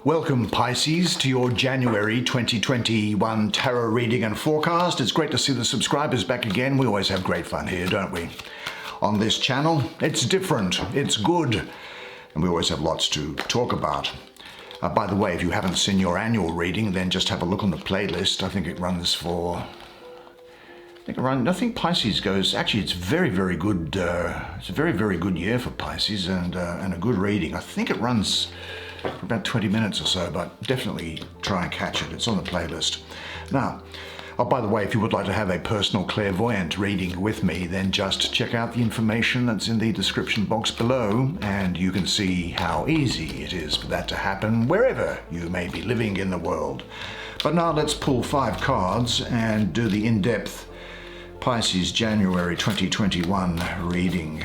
Welcome, Pisces, to your January 2021 tarot reading and forecast. It's great to see the subscribers back again. We always have great fun here, don't we? On this channel, it's different, it's good, and we always have lots to talk about. By the way, if you haven't seen your annual reading, then just have a look on the playlist. I think it runs for... I think Pisces goes... Actually, it's very, very good. It's a very, very good year for Pisces and a good reading. I think it runs for about 20 minutes or so, but definitely try and catch it. It's on the playlist. Now, by the way, if you would like to have a personal clairvoyant reading with me, then just check out the information that's in the description box below, and you can see how easy it is for that to happen wherever you may be living in the world. But now let's pull 5 cards and do the in-depth Pisces January 2021 reading.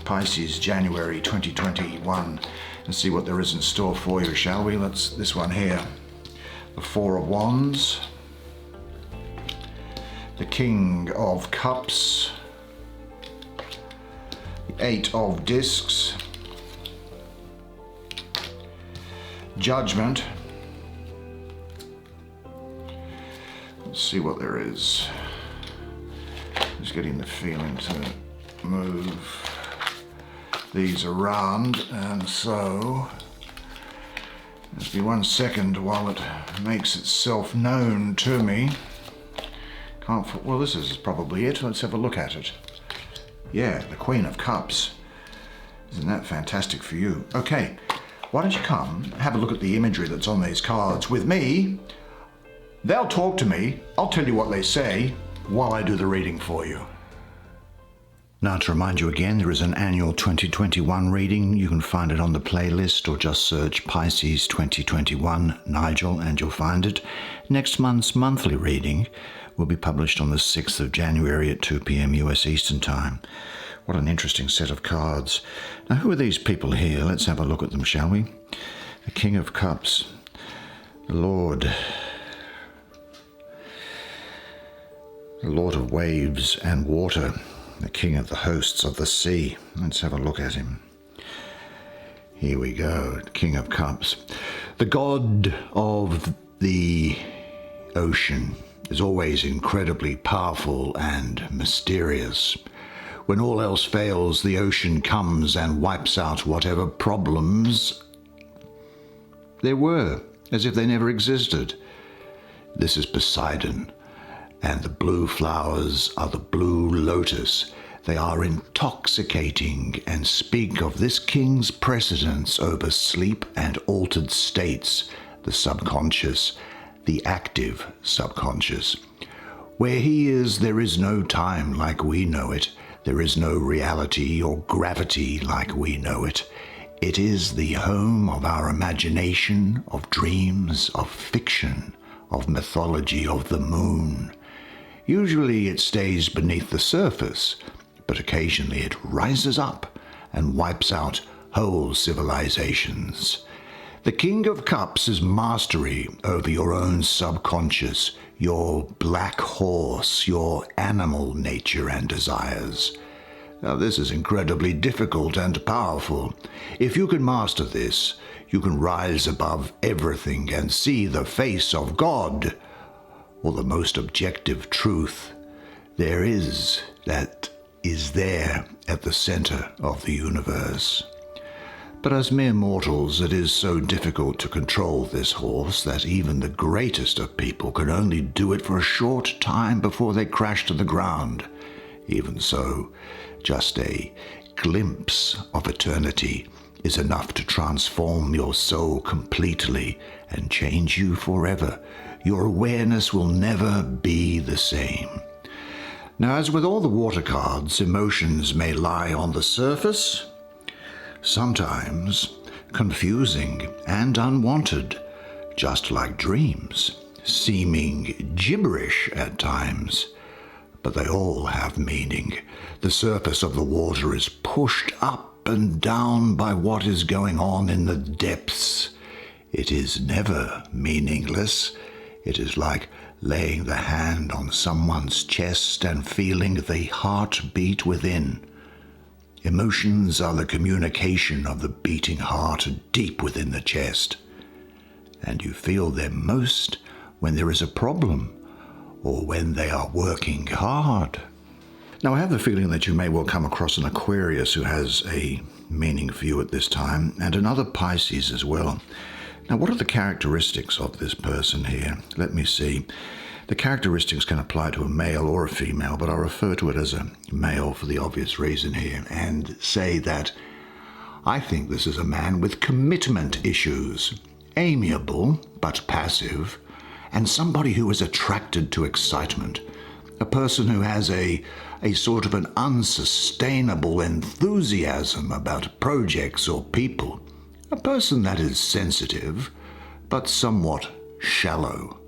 Pisces January 2021. And see what there is in store for you, shall we? This one here. The 4 of Wands. The King of Cups. The 8 of Discs. Judgment. Let's see what there is. Just getting the feeling to move these around, and so just be 1 second while it makes itself known to me. Well, this is probably it. Let's have a look at it. Yeah, the Queen of Cups. Isn't that fantastic for you? Okay, why don't you come have a look at the imagery that's on these cards with me. They'll talk to me. I'll tell you what they say while I do the reading for you. Now, to remind you again, there is an annual 2021 reading. You can find it on the playlist or just search Pisces 2021 Nigel and you'll find it. Next month's monthly reading will be published on the 6th of January at 2 p.m. US Eastern Time. What an interesting set of cards. Now, who are these people here? Let's have a look at them, shall we? The King of Cups, the Lord of waves and water, the King of the hosts of the sea. Let's have a look at him. Here we go, King of Cups. The god of the ocean is always incredibly powerful and mysterious. When all else fails, the ocean comes and wipes out whatever problems there were, as if they never existed. This is Poseidon. And the blue flowers are the blue lotus. They are intoxicating and speak of this king's precedence over sleep and altered states, the subconscious, the active subconscious. Where he is, there is no time like we know it. There is no reality or gravity like we know it. It is the home of our imagination, of dreams, of fiction, of mythology, of the moon. Usually it stays beneath the surface, but occasionally it rises up and wipes out whole civilizations. The King of Cups is mastery over your own subconscious, your black horse, your animal nature and desires. Now, this is incredibly difficult and powerful. If you can master this, you can rise above everything and see the face of God, or the most objective truth there is that is there at the center of the universe. But as mere mortals, it is so difficult to control this horse that even the greatest of people can only do it for a short time before they crash to the ground. Even so, just a glimpse of eternity is enough to transform your soul completely and change you forever. Your awareness will never be the same. Now, as with all the water cards, emotions may lie on the surface, sometimes confusing and unwanted, just like dreams, seeming gibberish at times. But they all have meaning. The surface of the water is pushed up and down by what is going on in the depths. It is never meaningless. It is like laying the hand on someone's chest and feeling the heart beat within. Emotions are the communication of the beating heart deep within the chest. and you feel them most when there is a problem or when they are working hard. Now, I have the feeling that you may well come across an Aquarius who has a meaning for you at this time, and another Pisces as well. Now, what are the characteristics of this person here? Let me see. The characteristics can apply to a male or a female, but I'll refer to it as a male for the obvious reason here, and say that I think this is a man with commitment issues, amiable but passive, and somebody who is attracted to excitement, a person who has a sort of an unsustainable enthusiasm about projects or people, a person that is sensitive but somewhat shallow.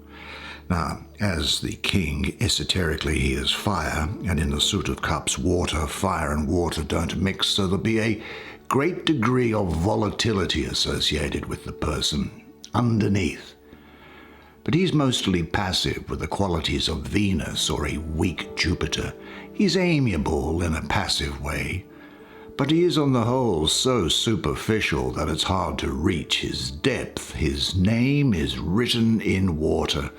Now, as the king, esoterically he is fire, and in the suit of cups, water. Fire and water don't mix, so there'll be a great degree of volatility associated with the person underneath. But he's mostly passive with the qualities of Venus or a weak Jupiter. He's amiable in a passive way, but he is on the whole so superficial that it's hard to reach his depth. His name is written in water.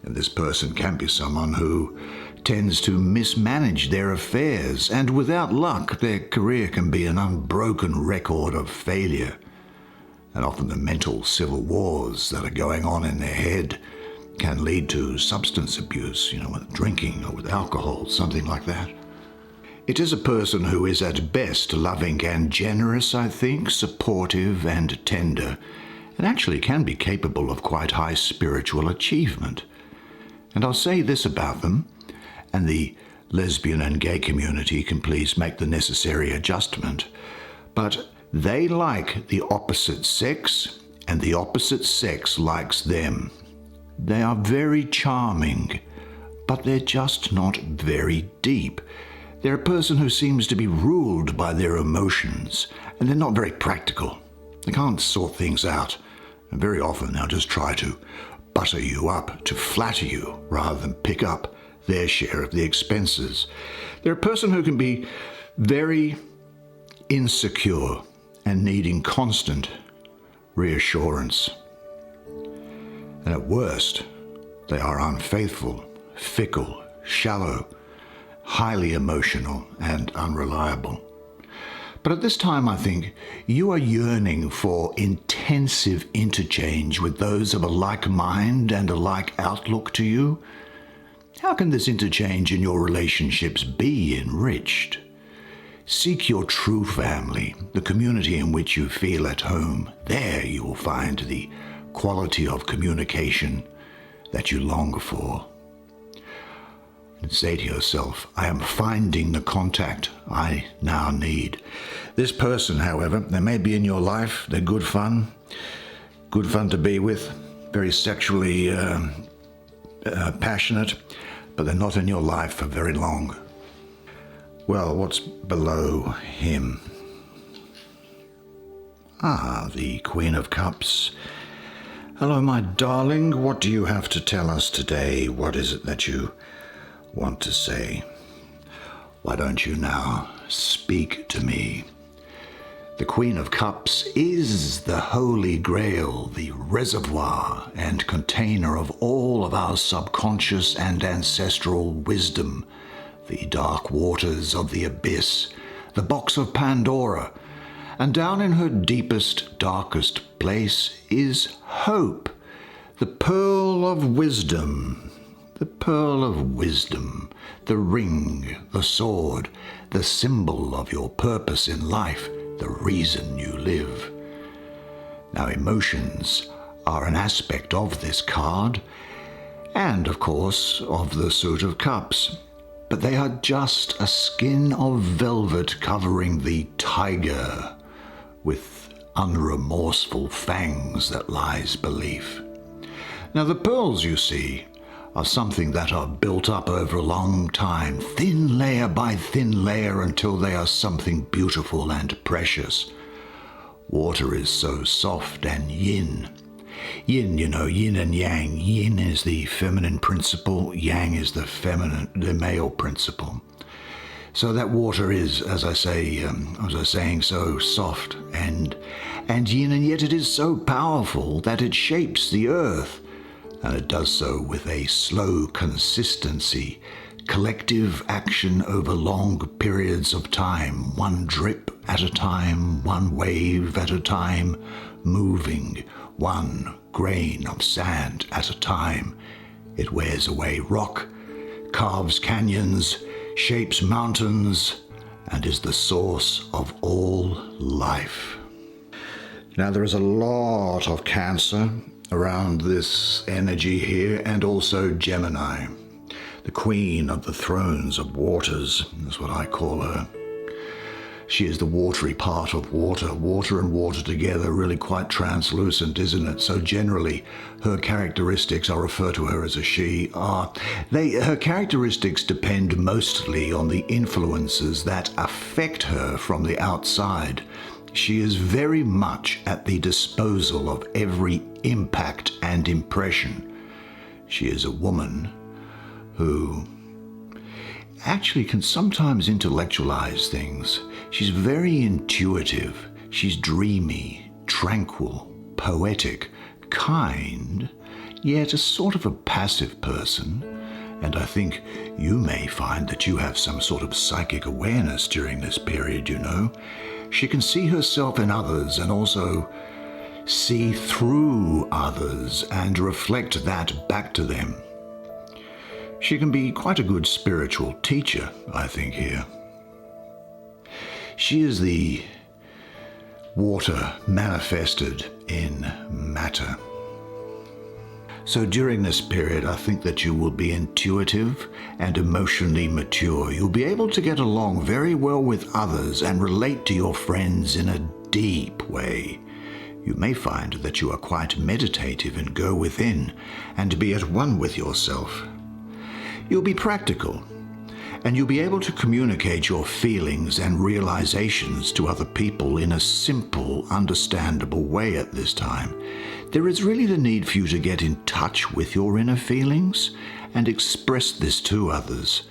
And this person can be someone who tends to mismanage their affairs, and without luck, their career can be an unbroken record of failure. And often the mental civil wars that are going on in their head can lead to substance abuse, with drinking or with alcohol, something like that. It is a person who is at best loving and generous, I think, supportive and tender, and actually can be capable of quite high spiritual achievement. And I'll say this about them, and the lesbian and gay community can please make the necessary adjustment, but they like the opposite sex, and the opposite sex likes them. They are very charming, but they're just not very deep. They're a person who seems to be ruled by their emotions, and they're not very practical. They can't sort things out, and very often they'll just try to butter you up, to flatter you, rather than pick up their share of the expenses. They're a person who can be very insecure and needing constant reassurance. And at worst, they are unfaithful, fickle, shallow, highly emotional, and unreliable. But at this time, I think, you are yearning for intensive interchange with those of a like mind and a like outlook to you. How can this interchange in your relationships be enriched? Seek your true family, the community in which you feel at home. There you will find the quality of communication that you long for. And say to yourself, I am finding the contact I now need. This person, however, they may be in your life. They're good fun to be with, very sexually passionate, but they're not in your life for very long. Well, what's below him? The Queen of Cups. Hello, my darling. What do you have to tell us today? What is it that you want to say? Why don't you now speak to me? The Queen of Cups is the Holy Grail, the reservoir and container of all of our subconscious and ancestral wisdom, the dark waters of the abyss, the box of Pandora, and down in her deepest, darkest place is hope, the pearl of wisdom. The pearl of wisdom, the ring, the sword, the symbol of your purpose in life, the reason you live. Now, emotions are an aspect of this card, and, of course, of the Suit of Cups, but they are just a skin of velvet covering the tiger with unremorseful fangs that lies beneath. Now, the pearls, you see, are something that are built up over a long time, thin layer by thin layer, until they are something beautiful and precious. Water is so soft and yin. Yin, yin and yang. Yin is the feminine principle, yang is the male principle. So that water is, as I say, as I was saying, so soft and yet it is so powerful that it shapes the earth, and it does so with a slow consistency, collective action over long periods of time, one drip at a time, one wave at a time, moving one grain of sand at a time. It wears away rock, carves canyons, shapes mountains, and is the source of all life. Now, there is a lot of Cancer around this energy here, and also Gemini, the queen of the thrones of waters, is what I call her. She is the watery part of water. Water and water together, really quite translucent, isn't it? So generally, her characteristics, I'll refer to her as a she, her characteristics depend mostly on the influences that affect her from the outside. She is very much at the disposal of every impact and impression. She is a woman who actually can sometimes intellectualize things. She's very intuitive. She's dreamy, tranquil, poetic, kind, yet a sort of a passive person. And I think you may find that you have some sort of psychic awareness during this period, you know. She can see herself in others and also see through others and reflect that back to them. She can be quite a good spiritual teacher, I think, here. She is the water manifested in matter. So during this period, I think that you will be intuitive and emotionally mature. You'll be able to get along very well with others and relate to your friends in a deep way. You may find that you are quite meditative and go within and be at one with yourself. You'll be practical, and you'll be able to communicate your feelings and realizations to other people in a simple, understandable way at this time. There is really the need for you to get in touch with your inner feelings and express this to others.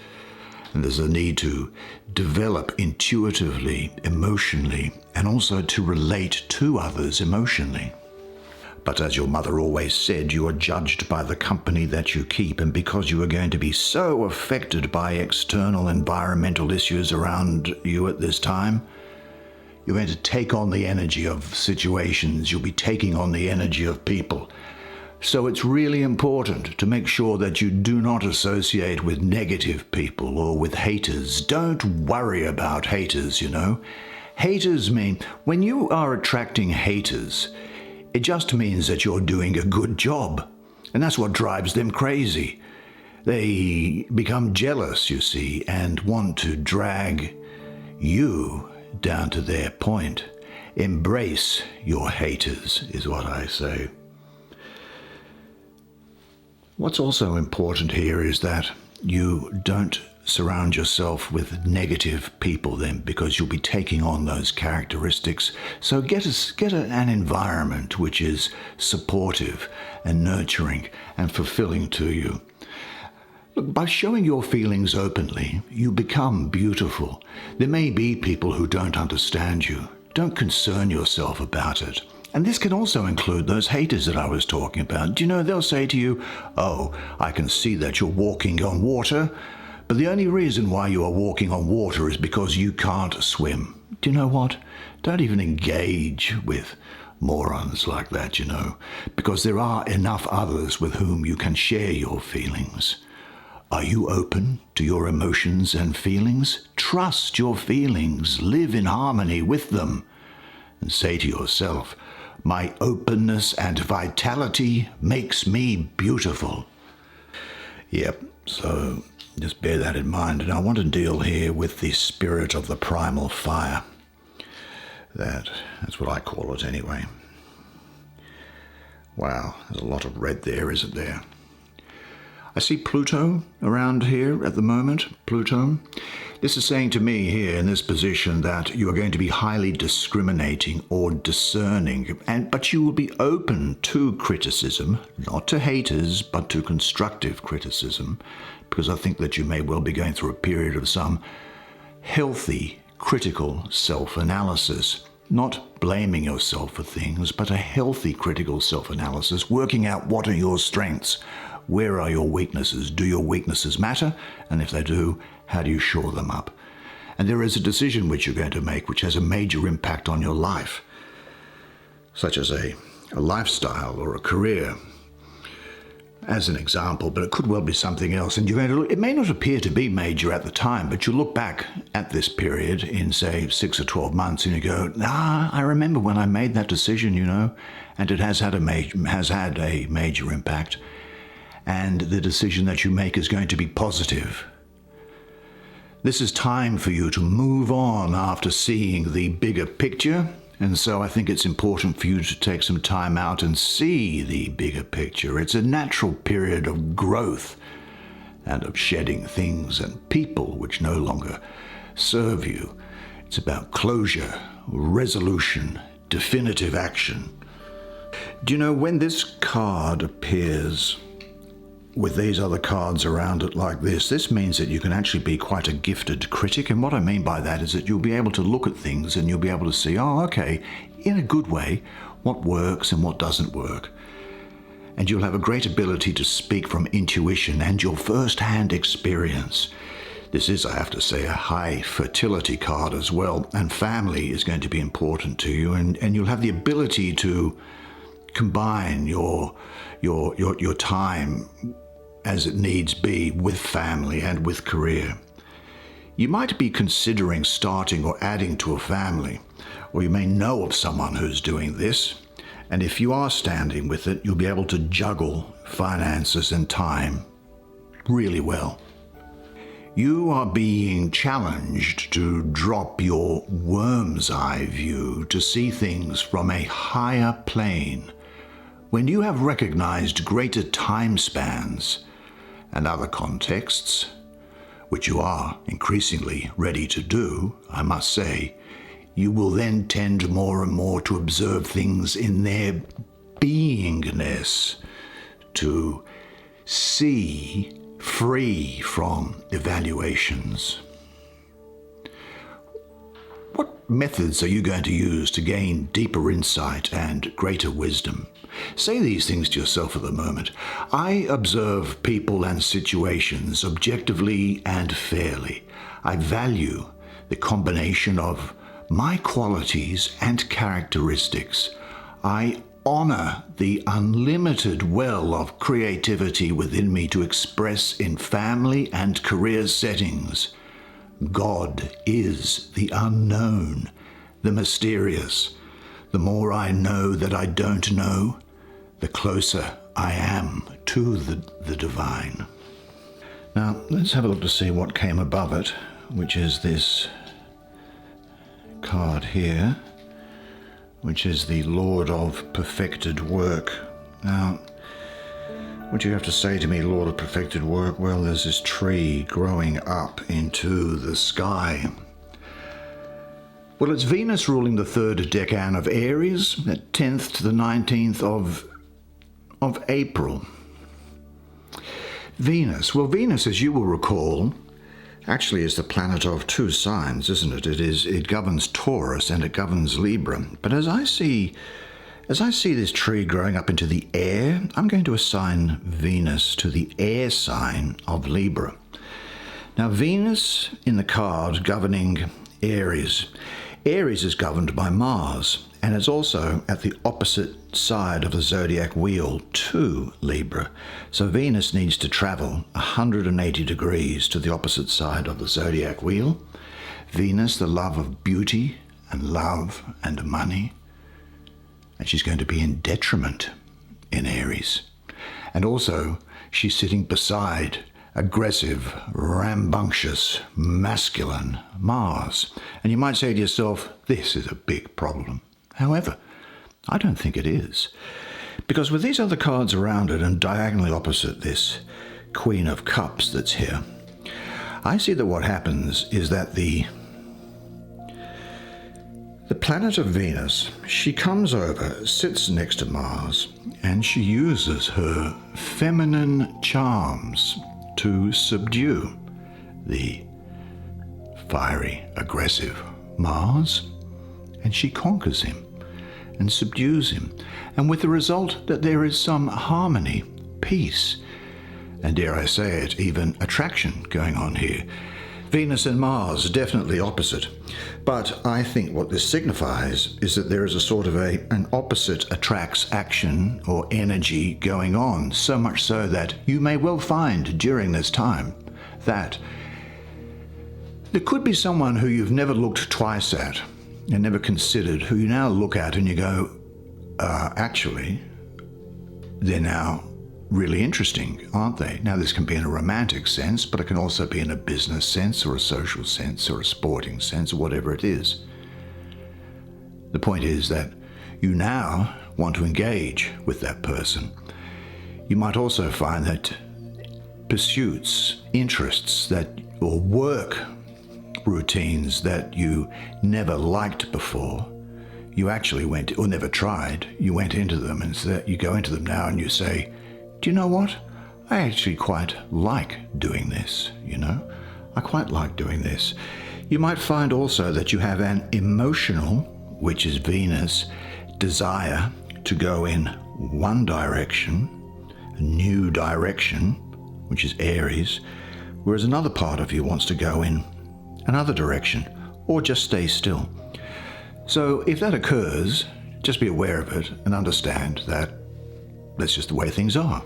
And there's a need to develop intuitively, emotionally, and also to relate to others emotionally. But as your mother always said, you are judged by the company that you keep, and because you are going to be so affected by external environmental issues around you at this time, you're going to take on the energy of situations, you'll be taking on the energy of people. So it's really important to make sure that you do not associate with negative people or with haters. Don't worry about haters, you know. Haters mean, when you are attracting haters, it just means that you're doing a good job. And that's what drives them crazy. They become jealous, you see, and want to drag you down to their point. Embrace your haters, is what I say. What's also important here is that you don't surround yourself with negative people then, because you'll be taking on those characteristics. So get an environment which is supportive and nurturing and fulfilling to you. Look, by showing your feelings openly, you become beautiful. There may be people who don't understand you. Don't concern yourself about it. And this can also include those haters that I was talking about. Do you know, they'll say to you, "Oh, I can see that you're walking on water, but the only reason why you are walking on water is because you can't swim." Do you know what? Don't even engage with morons like that, you know, because there are enough others with whom you can share your feelings. Are you open to your emotions and feelings? Trust your feelings, live in harmony with them, and say to yourself, "My openness and vitality makes me beautiful." Yep, so just bear that in mind. And I want to deal here with the spirit of the primal fire. That's what I call it anyway. Wow, there's a lot of red there, isn't there? I see Pluto around here at the moment, Pluto. This is saying to me here in this position that you are going to be highly discriminating or discerning, but you will be open to criticism, not to haters, but to constructive criticism, because I think that you may well be going through a period of some healthy, critical self-analysis. Not blaming yourself for things, but a healthy critical self-analysis, working out what are your strengths, where are your weaknesses, do your weaknesses matter, and if they do, how do you shore them up? And there is a decision which you're going to make which has a major impact on your life, such as a lifestyle or a career, as an example, but it could well be something else. And it may not appear to be major at the time, but you look back at this period in, say, 6 or 12 months, and you go, I remember when I made that decision, and it has had a major impact. And the decision that you make is going to be positive. This is time for you to move on after seeing the bigger picture. And so I think it's important for you to take some time out and see the bigger picture. It's a natural period of growth and of shedding things and people which no longer serve you. It's about closure, resolution, definitive action. Do you know, when this card appears with these other cards around it like this means that you can actually be quite a gifted critic. And what I mean by that is that you'll be able to look at things and you'll be able to see, okay, in a good way, what works and what doesn't work. And you'll have a great ability to speak from intuition and your first-hand experience. This is, I have to say, a high fertility card as well, and family is going to be important to you, and you'll have the ability to combine your time as it needs be with family and with career. You might be considering starting or adding to a family, or you may know of someone who's doing this, and if you are standing with it, you'll be able to juggle finances and time really well. You are being challenged to drop your worm's eye view to see things from a higher plane. When you have recognized greater time spans and other contexts, which you are increasingly ready to do, I must say, you will then tend more and more to observe things in their beingness, to see free from evaluations. What methods are you going to use to gain deeper insight and greater wisdom? Say these things to yourself at the moment. I observe people and situations objectively and fairly. I value the combination of my qualities and characteristics. I honor the unlimited well of creativity within me to express in family and career settings. God is the unknown, the mysterious. The more I know that I don't know, the closer I am to the divine. Now, let's have a look to see what came above it, which is this card here, which is the Lord of Perfected Work. Now, what do you have to say to me, Lord of Perfected Work? Well, there's this tree growing up into the sky. Well, it's Venus ruling the third decan of Aries, the 10th to the 19th of April. Venus, as you will recall, actually is the planet of two signs, isn't it? It governs Taurus and it governs Libra. But as I see this tree growing up into the air, I'm going to assign Venus to the air sign of Libra. Now, Venus in the card governing Aries. Aries is governed by Mars, and it's also at the opposite side of the zodiac wheel to Libra. So Venus needs to travel 180 degrees to the opposite side of the zodiac wheel. Venus, the love of beauty and love and money. And she's going to be in detriment in Aries. And also, she's sitting beside aggressive, rambunctious, masculine Mars. And you might say to yourself, this is a big problem. However, I don't think it is. Because with these other cards around it and diagonally opposite this Queen of Cups that's here, I see that what happens is that the planet of Venus, she comes over, sits next to Mars, and she uses her feminine charms to subdue the fiery, aggressive Mars, and she conquers him and subdues him, and with the result that there is some harmony, peace, and dare I say it, even attraction going on here. Venus and Mars are definitely opposite, but I think what this signifies is that there is a sort of an opposite attracts action or energy going on, so much so that you may well find during this time that there could be someone who you've never looked twice at and never considered, who you now look at and you go, actually, they're now really interesting, aren't they? Now, this can be in a romantic sense, but it can also be in a business sense or a social sense or a sporting sense or whatever it is. The point is that you now want to engage with that person. You might also find that pursuits, interests or work routines that you never liked before, you actually went, or never tried, you went into them, and so you go into them now and you say, do you know what? I actually quite like doing this, I quite like doing this. You might find also that you have an emotional, which is Venus, desire to go in one direction, a new direction, which is Aries, whereas another part of you wants to go in another direction, or just stay still. So if that occurs, just be aware of it and understand that that's just the way things are.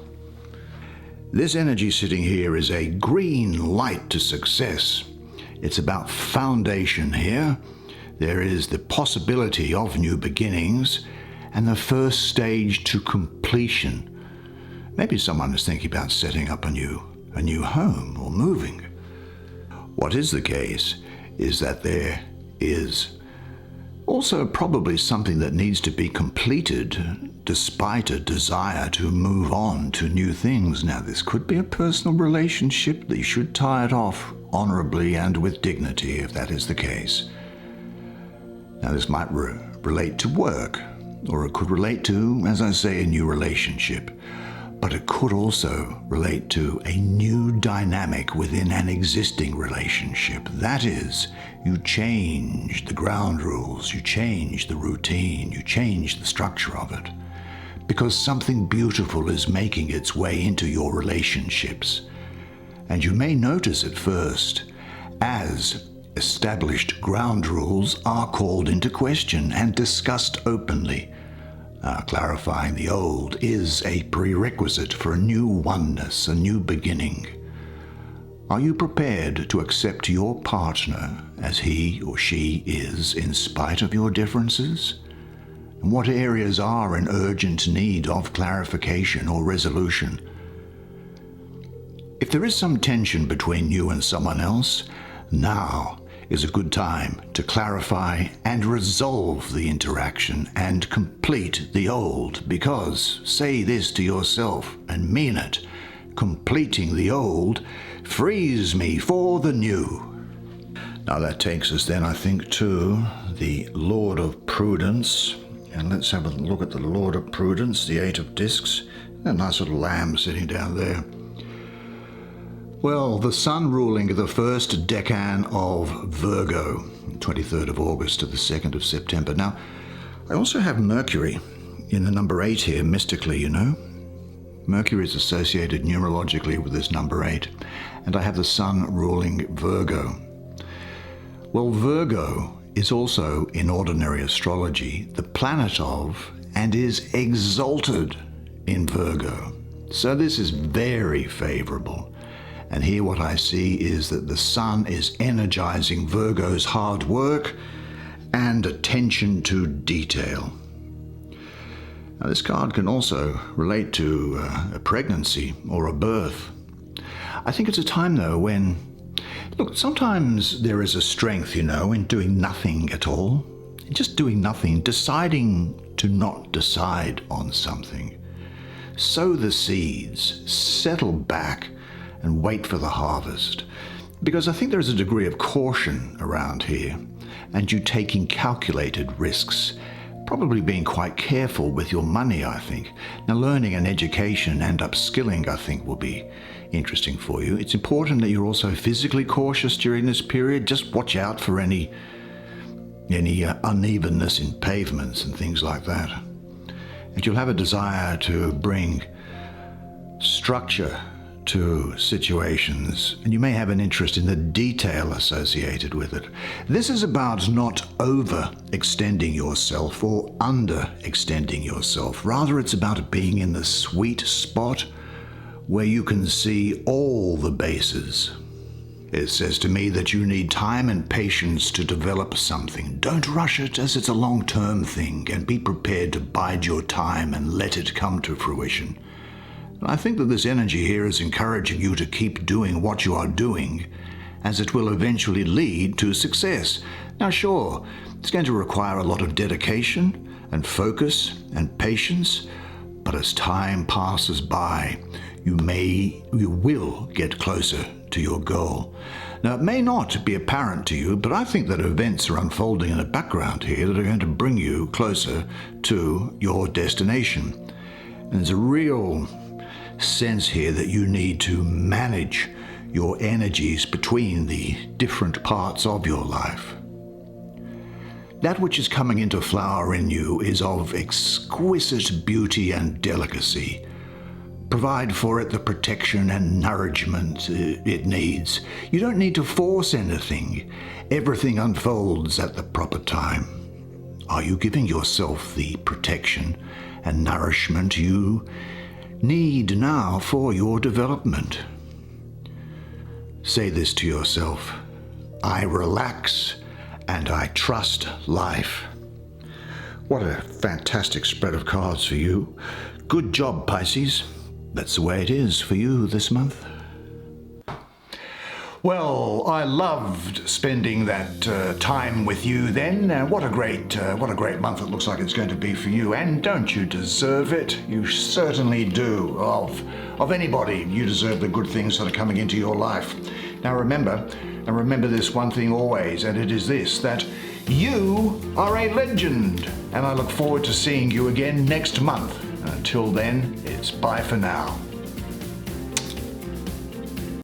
This energy sitting here is a green light to success. It's about foundation here. There is the possibility of new beginnings and the first stage to completion. Maybe someone is thinking about setting up a new home or moving. What is the case is that there is also probably something that needs to be completed despite a desire to move on to new things. Now, this could be a personal relationship that you should tie it off honorably and with dignity if that is the case. Now, this might relate to work, or it could relate to, as I say, a new relationship. But it could also relate to a new dynamic within an existing relationship. That is, you change the ground rules, you change the routine, you change the structure of it. Because something beautiful is making its way into your relationships. And you may notice at first, as established ground rules are called into question and discussed openly. Clarifying the old is a prerequisite for a new oneness, a new beginning. Are you prepared to accept your partner as he or she is in spite of your differences? And what areas are in urgent need of clarification or resolution? If there is some tension between you and someone else, now is a good time to clarify and resolve the interaction and complete the old, because, say this to yourself and mean it, completing the old frees me for the new. Now that takes us then, I think, to the Lord of Prudence. And let's have a look at the Lord of Prudence, the Eight of Discs. A nice little lamb sitting down there. Well, the sun ruling the first decan of Virgo, 23rd of August to the 2nd of September. Now, I also have Mercury in the number 8 here, mystically, Mercury is associated numerologically with this number 8, and I have the sun ruling Virgo. Well, Virgo is also, in ordinary astrology, the planet of and is exalted in Virgo. So this is very favorable. And here what I see is that the sun is energizing Virgo's hard work and attention to detail. Now, this card can also relate to a pregnancy or a birth. I think it's a time, though, when, look, sometimes there is a strength, in doing nothing at all. Just doing nothing, deciding to not decide on something. Sow the seeds, settle back, and wait for the harvest. Because I think there's a degree of caution around here, and you taking calculated risks, probably being quite careful with your money, I think. Now, learning an education and upskilling, I think, will be interesting for you. It's important that you're also physically cautious during this period. Just watch out for any unevenness in pavements and things like that. And you'll have a desire to bring structure to situations, and you may have an interest in the detail associated with it. This is about not overextending yourself or underextending yourself. Rather, it's about being in the sweet spot where you can see all the bases. It says to me that you need time and patience to develop something. Don't rush it, as it's a long-term thing, and be prepared to bide your time and let it come to fruition. I think that this energy here is encouraging you to keep doing what you are doing, as it will eventually lead to success. Now, sure, it's going to require a lot of dedication and focus and patience, but as time passes by, you will get closer to your goal. Now, it may not be apparent to you, but I think that events are unfolding in the background here that are going to bring you closer to your destination. And there's a real sense here that you need to manage your energies between the different parts of your life. That which is coming into flower in you is of exquisite beauty and delicacy. Provide for it the protection and nourishment it needs. You don't need to force anything. Everything unfolds at the proper time. Are you giving yourself the protection and nourishment you need now for your development? Say this to yourself: I relax and I trust life. What a fantastic spread of cards for you. Good job, Pisces. That's the way it is for you this month. Well, I loved spending that time with you then. What a great month it looks like it's going to be for you. And don't you deserve it? You certainly do. Of anybody, you deserve the good things that are coming into your life. Now remember this one thing always, and it is this, that you are a legend. And I look forward to seeing you again next month. Until then, it's bye for now.